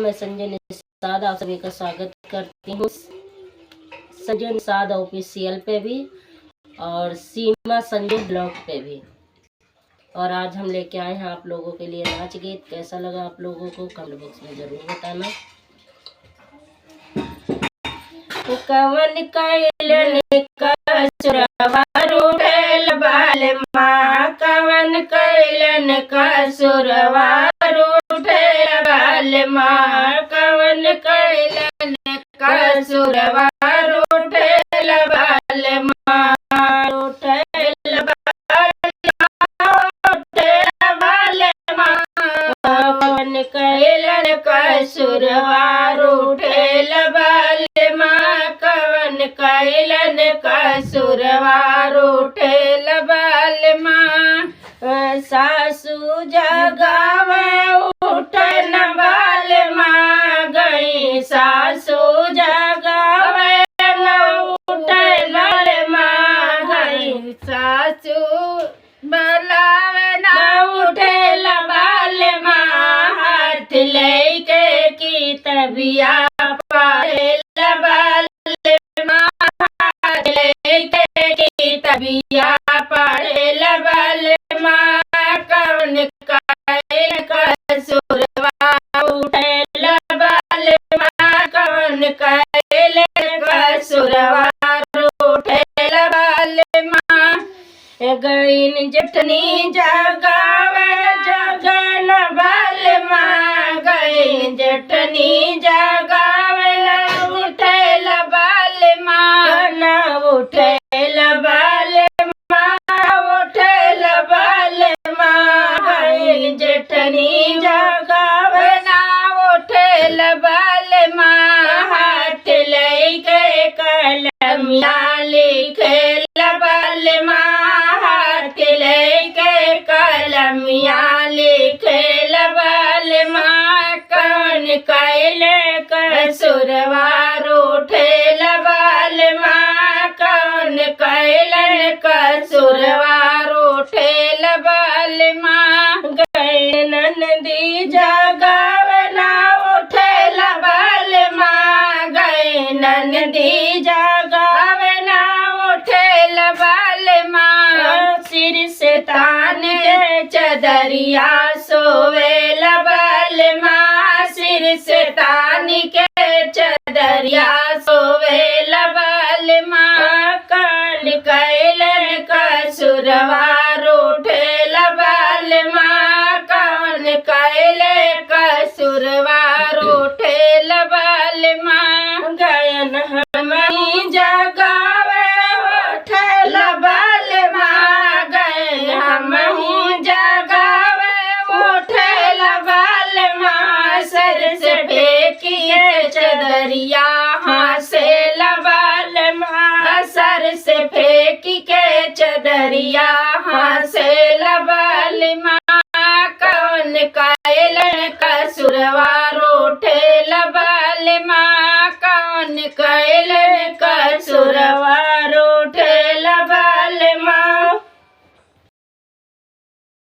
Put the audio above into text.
मैं संजय निषाद आप सभी का स्वागत करती हूँ संजय निषाद ऑफिशियल पे भी और सीमा संजय ब्लॉग पे भी। और आज हम लेके आए हैं आप लोगों के लिए नाच गीत। कैसा लगा आप लोगों को कमेंट बॉक्स में जरूर बताना। कवन कैलन कसुरवा रूठल बाल माँ, कवन कैलन कसुरवा रूठल बाल माँ, कवन कैलन कसुरवा रूठल बाल माँ, रूठल बाल माँ, कवन कैलन कसुरवा रूठल बाल माँ, कवन कैलन कसुरवा रूठल बाल माँ। सासू जगावे उठन बाल माँ, गई सासू जगावे उठन बाल माँ, गई सासू बलावे न उठल बाल माँ, हाथ लेके की तबिया पायल बाल माँ, हाथ लेके की तबिया पायल बाल माँ, कवन कैल कसुरवा उठल बाल माँ, कवन कैल कसुरवा उठल बाल माँ। गईन जटनी जगावे जगन बाल माँ, गईन जटनी जगावे न उठल बाल माँ, न उठल बाल माँ, उठल बाल माँ, गईन जटनी जगावे न उठल बाल माँ, हाथ लेके कलमिया लिखल बाल माँ, हाथ लेके कलमिया लिखल बाल माँ, कवन कैल कसुरवा रूठल बाल माँ, कवन कैलन कसुरवा रूठल बाल माँ। गए नंदी जगावे न उठल बाल माँ, गए नंदी जगावे न उठल बाल माँ, सिर से तान के चदरिया सोवेल बाल माँ, सिर से तान के चदरिया सोवेल बाल माँ, कवन कैलन कसुरवा रूठल बाल माँ, कवन कैल कसुरवा रूठल बाल माँ। गयन हमही जगावे उठल बाल माँ, गयन हमही जगावे उठल बाल माँ, सर से फेंकिए चदरिया हंसेल बाल माँ, सर से फेंक के चदरिया